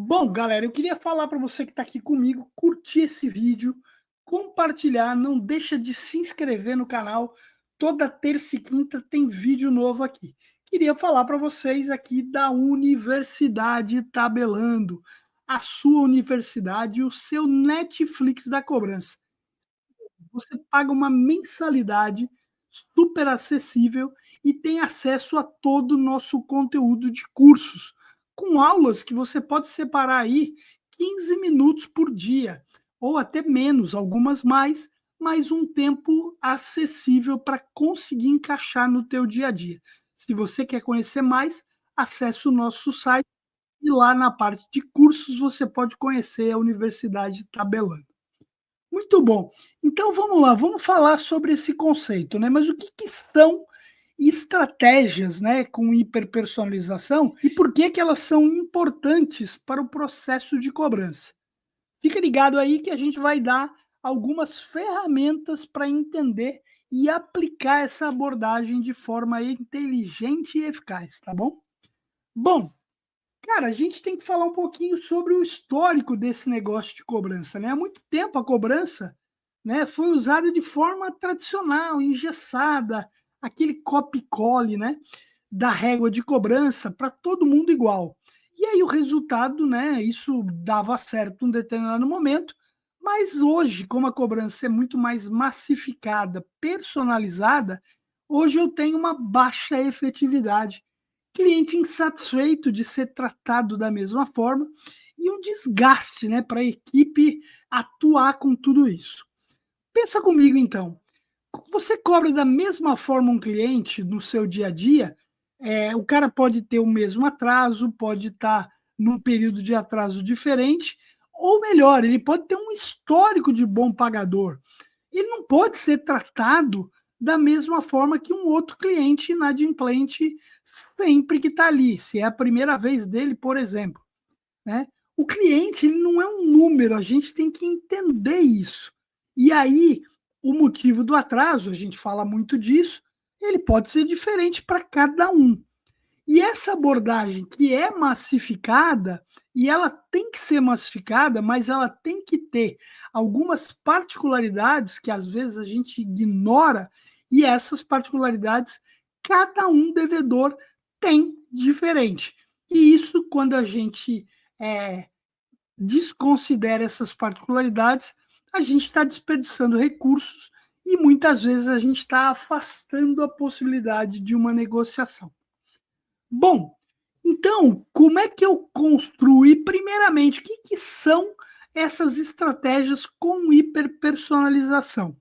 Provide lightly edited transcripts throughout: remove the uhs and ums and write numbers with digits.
Bom, galera, eu queria falar para você que está aqui comigo, curtir esse vídeo, compartilhar, não deixa de se inscrever no canal. Toda terça e quinta tem vídeo novo aqui. Queria falar para vocês aqui da Universidade Tabelando, a sua universidade, o seu Netflix da cobrança. Você paga uma mensalidade super acessível e tem acesso a todo o nosso conteúdo de cursos, com aulas que você pode separar aí 15 minutos por dia, ou até menos, algumas mais, mas um tempo acessível para conseguir encaixar no teu dia a dia. Se você quer conhecer mais, acesse o nosso site e lá na parte de cursos você pode conhecer a Universidade Tabelando. Muito bom. Então vamos lá, vamos falar sobre esse conceito, né? Mas o que, que são estratégias, né, com hiperpersonalização e por que, que elas são importantes para o processo de cobrança? Fica ligado aí que a gente vai dar algumas ferramentas para entender e aplicar essa abordagem de forma inteligente e eficaz, tá bom? Bom, cara, a gente tem que falar um pouquinho sobre o histórico desse negócio de cobrança, né? Há muito tempo a cobrança, né, foi usada de forma tradicional, engessada, aquele copy-cole, né, da régua de cobrança para todo mundo igual. E aí o resultado, né, isso dava certo em um determinado momento, mas hoje, como a cobrança é muito mais massificada, personalizada, hoje eu tenho uma baixa efetividade, cliente insatisfeito de ser tratado da mesma forma e um desgaste, né, para a equipe atuar com tudo isso. Pensa comigo então, você cobra da mesma forma um cliente no seu dia a dia? O cara pode ter o mesmo atraso, pode estar num período de atraso diferente, ou melhor, ele pode ter um histórico de bom pagador. Ele não pode ser tratado da mesma forma que um outro cliente inadimplente sempre que está ali, se é a primeira vez dele, por exemplo, né? O cliente ele não é um número, a gente tem que entender isso. E aí, o motivo do atraso, a gente fala muito disso, ele pode ser diferente para cada um. E essa abordagem que é massificada, e ela tem que ser massificada, mas ela tem que ter algumas particularidades que às vezes a gente ignora, e essas particularidades cada um devedor tem diferente. E isso, quando a gente é, desconsidera essas particularidades, a gente está desperdiçando recursos e muitas vezes a gente está afastando a possibilidade de uma negociação. Bom, então, como é que eu construí, primeiramente, o que, que são essas estratégias com hiperpersonalização?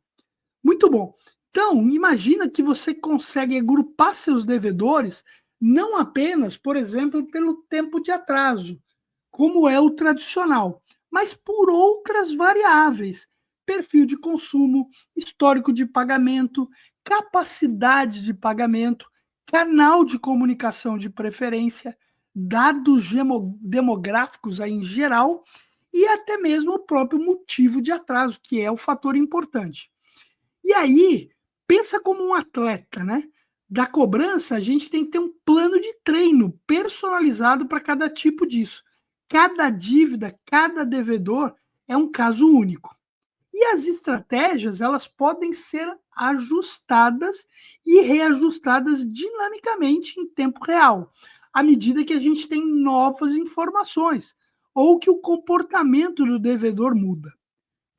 Muito bom. Então, imagina que você consegue agrupar seus devedores não apenas, por exemplo, pelo tempo de atraso, como é o tradicional, mas por outras variáveis: perfil de consumo, histórico de pagamento, capacidade de pagamento, canal de comunicação de preferência, dados demográficos aí em geral e até mesmo o próprio motivo de atraso, que é o fator importante. E aí, pensa como um atleta, né? Da cobrança, a gente tem que ter um plano de treino personalizado para cada tipo disso. Cada dívida, cada devedor é um caso único. E as estratégias, elas podem ser ajustadas e reajustadas dinamicamente em tempo real, à medida que a gente tem novas informações ou que o comportamento do devedor muda.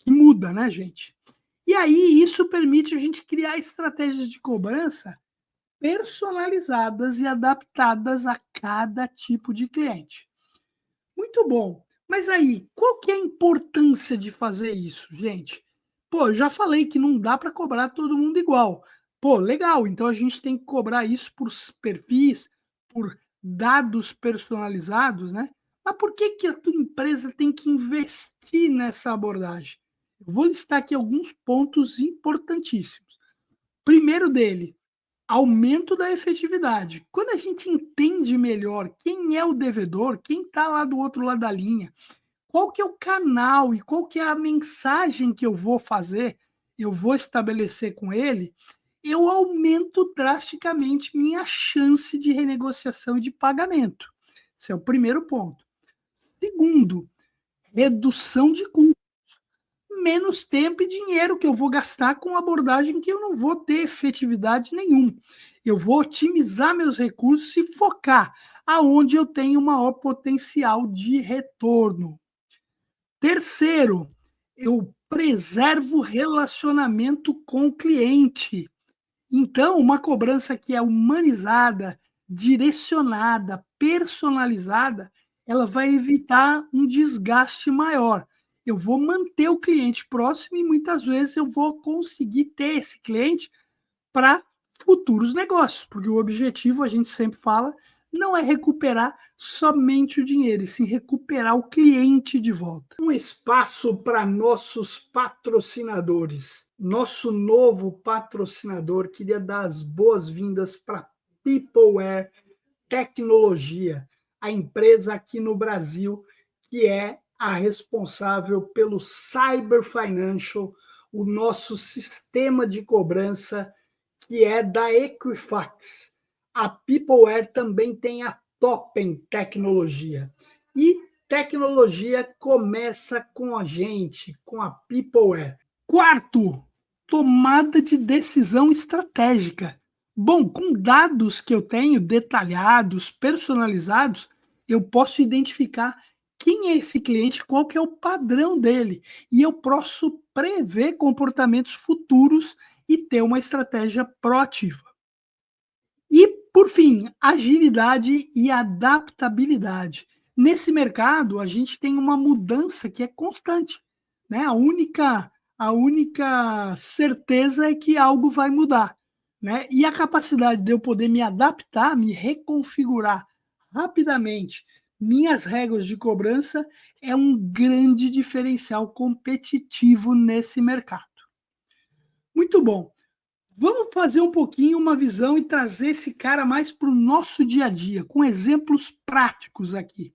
Que muda, né, gente? E aí isso permite a gente criar estratégias de cobrança personalizadas e adaptadas a cada tipo de cliente. Muito bom. Mas aí, qual que é a importância de fazer isso, gente? Pô, eu já falei que não dá para cobrar todo mundo igual. Pô, legal, então a gente tem que cobrar isso por perfis, por dados personalizados, né? Mas por que, que a tua empresa tem que investir nessa abordagem? Eu vou listar aqui alguns pontos importantíssimos. Primeiro dele, aumento da efetividade. Quando a gente entende melhor quem é o devedor, quem está lá do outro lado da linha, qual que é o canal e qual que é a mensagem que eu vou fazer, eu vou estabelecer com ele, eu aumento drasticamente minha chance de renegociação e de pagamento. Esse é o primeiro ponto. Segundo, redução de custos, menos tempo e dinheiro que eu vou gastar com abordagem que eu não vou ter efetividade nenhuma. Eu vou otimizar meus recursos e focar aonde eu tenho maior potencial de retorno. Terceiro, eu preservo o relacionamento com o cliente. Então, uma cobrança que é humanizada, direcionada, personalizada, ela vai evitar um desgaste maior. Eu vou manter o cliente próximo e muitas vezes eu vou conseguir ter esse cliente para futuros negócios, porque o objetivo, a gente sempre fala, não é recuperar somente o dinheiro, e sim recuperar o cliente de volta. Um espaço para nossos patrocinadores. Nosso novo patrocinador queria dar as boas-vindas para Peopleware Tecnologia, a empresa aqui no Brasil que é a responsável pelo Cyber Financial, o nosso sistema de cobrança que é da Equifax. A Peopleware também tem a Topen Tecnologia. E tecnologia começa com a gente, com a Peopleware. Quarto, tomada de decisão estratégica. Bom, com dados que eu tenho detalhados, personalizados, eu posso identificar quem é esse cliente, qual que é o padrão dele, e eu posso prever comportamentos futuros e ter uma estratégia proativa. E, por fim, agilidade e adaptabilidade. Nesse mercado, a gente tem uma mudança que é constante, né? A única certeza é que algo vai mudar, né? E a capacidade de eu poder me adaptar, me reconfigurar rapidamente minhas regras de cobrança é um grande diferencial competitivo nesse mercado. Muito bom. Vamos fazer um pouquinho uma visão e trazer esse cara mais para o nosso dia a dia, com exemplos práticos aqui.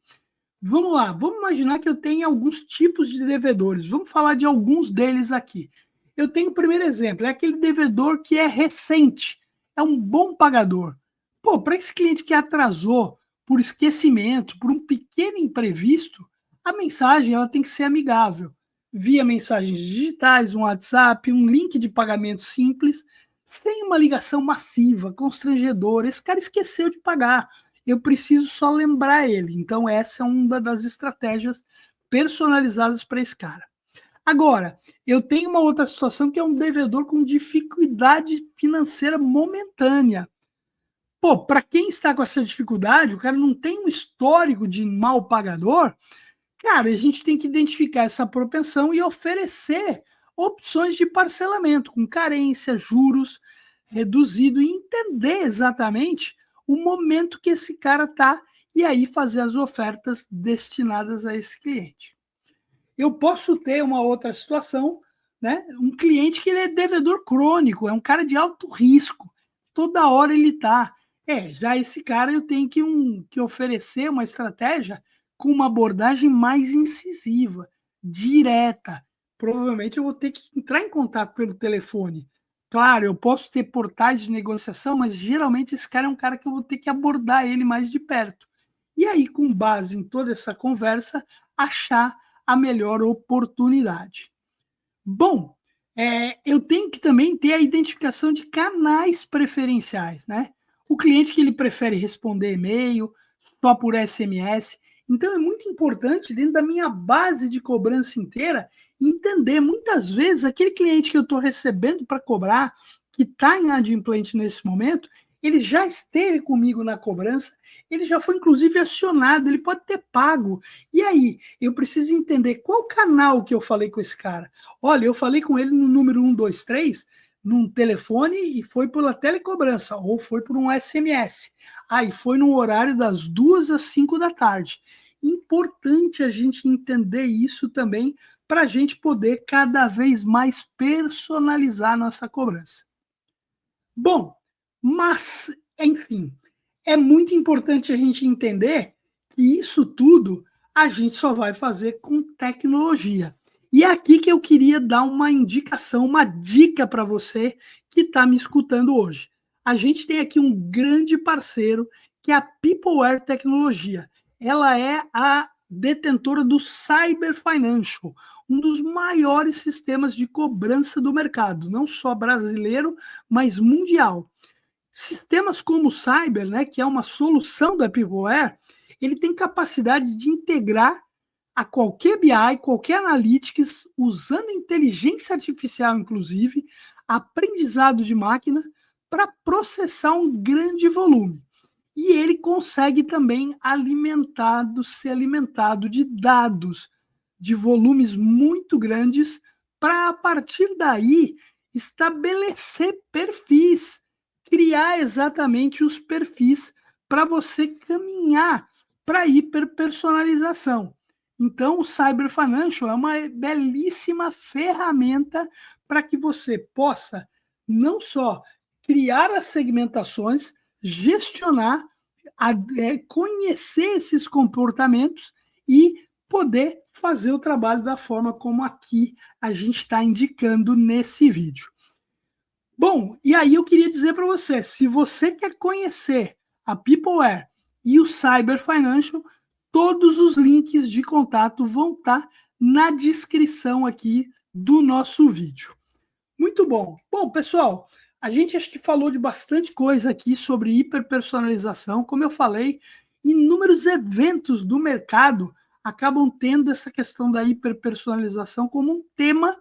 Vamos lá, vamos imaginar que eu tenho alguns tipos de devedores. Vamos falar de alguns deles aqui. Eu tenho o primeiro exemplo, é aquele devedor que é recente, é um bom pagador. Pô, para esse cliente que atrasou por esquecimento, por um pequeno imprevisto, a mensagem ela tem que ser amigável. Via mensagens digitais, um WhatsApp, um link de pagamento simples, sem uma ligação massiva, constrangedora. Esse cara esqueceu de pagar, eu preciso só lembrar ele. Então, essa é uma das estratégias personalizadas para esse cara. Agora, eu tenho uma outra situação que é um devedor com dificuldade financeira momentânea. Pô, para quem está com essa dificuldade, o cara não tem um histórico de mal pagador, cara, a gente tem que identificar essa propensão e oferecer opções de parcelamento com carência, juros reduzido e entender exatamente o momento que esse cara está e aí fazer as ofertas destinadas a esse cliente. Eu posso ter uma outra situação, né? Um cliente que ele é devedor crônico, é um cara de alto risco, toda hora ele está. Já esse cara eu tenho que oferecer uma estratégia com uma abordagem mais incisiva, direta. Provavelmente eu vou ter que entrar em contato pelo telefone. Claro, eu posso ter portais de negociação, mas geralmente esse cara é um cara que eu vou ter que abordar ele mais de perto. E aí, com base em toda essa conversa, achar a melhor oportunidade. Bom, eu tenho que também ter a identificação de canais preferenciais, né? O cliente que ele prefere responder e-mail, só por SMS. Então é muito importante, dentro da minha base de cobrança inteira, entender muitas vezes aquele cliente que eu estou recebendo para cobrar, que está inadimplente nesse momento, ele já esteve comigo na cobrança, ele já foi inclusive acionado, ele pode ter pago. E aí, eu preciso entender qual canal que eu falei com esse cara. Olha, eu falei com ele no número 123, num telefone e foi pela telecobrança, ou foi por um SMS. Aí foi no horário das 2 às 5 da tarde. Importante a gente entender isso também para a gente poder cada vez mais personalizar a nossa cobrança. Bom, mas, enfim, é muito importante a gente entender que isso tudo a gente só vai fazer com tecnologia. E é aqui que eu queria dar uma indicação, uma dica para você que está me escutando hoje. A gente tem aqui um grande parceiro que é a Peopleware Tecnologia. Ela é a detentora do Cyber Financial, um dos maiores sistemas de cobrança do mercado, não só brasileiro, mas mundial. Sistemas como o Cyber, né, que é uma solução da Peopleware, ele tem capacidade de integrar a qualquer BI, qualquer Analytics, usando inteligência artificial, inclusive, aprendizado de máquina, para processar um grande volume. E ele consegue também ser alimentado de dados, de volumes muito grandes, para a partir daí estabelecer perfis, criar exatamente os perfis para você caminhar para a hiperpersonalização. Então, o Cyber Financial é uma belíssima ferramenta para que você possa não só criar as segmentações, gestionar, conhecer esses comportamentos e poder fazer o trabalho da forma como aqui a gente está indicando nesse vídeo. Bom, e aí eu queria dizer para você, se você quer conhecer a Peopleware e o Cyber Financial, todos os links de contato vão estar na descrição aqui do nosso vídeo. Muito bom. Bom, pessoal, a gente acho que falou de bastante coisa aqui sobre hiperpersonalização. Como eu falei, inúmeros eventos do mercado acabam tendo essa questão da hiperpersonalização como um tema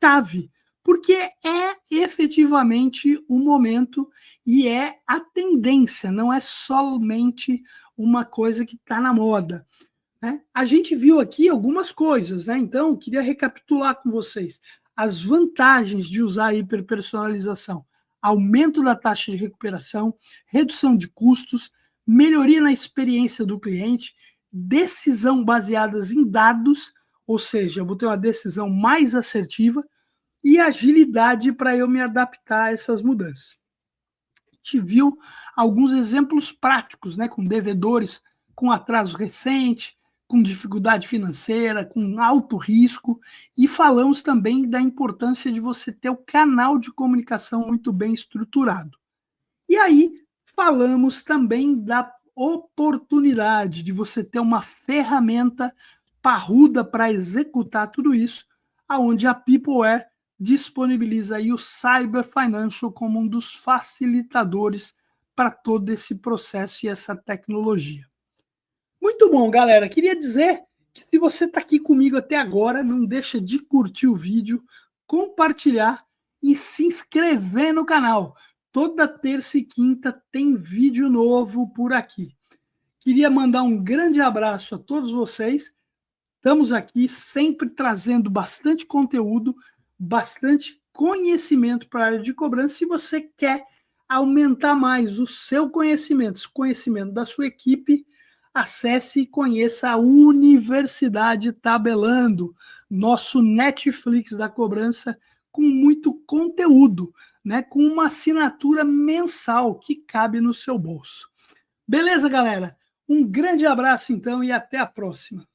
chave, porque é efetivamente o momento e é a tendência, não é somente uma coisa que está na moda. Né? A gente viu aqui algumas coisas, né? Então, queria recapitular com vocês as vantagens de usar a hiperpersonalização: aumento da taxa de recuperação, redução de custos, melhoria na experiência do cliente, decisão baseadas em dados, ou seja, eu vou ter uma decisão mais assertiva, e agilidade para eu me adaptar a essas mudanças. A gente viu alguns exemplos práticos, né, com devedores com atraso recente, com dificuldade financeira, com alto risco, e falamos também da importância de você ter o canal de comunicação muito bem estruturado. E aí falamos também da oportunidade de você ter uma ferramenta parruda para executar tudo isso, aonde a Peopleware disponibiliza aí o Cyber Financial como um dos facilitadores para todo esse processo e essa tecnologia. Muito bom, galera. Queria dizer que se você está aqui comigo até agora, não deixa de curtir o vídeo, compartilhar e se inscrever no canal. Toda terça e quinta tem vídeo novo por aqui. Queria mandar um grande abraço a todos vocês. Estamos aqui sempre trazendo bastante conteúdo, bastante conhecimento para a área de cobrança. Se você quer aumentar mais o seu conhecimento, o conhecimento da sua equipe, acesse e conheça a Universidade Tabelando, nosso Netflix da cobrança, com muito conteúdo, né, com uma assinatura mensal que cabe no seu bolso. Beleza, galera? Um grande abraço, então, e até a próxima.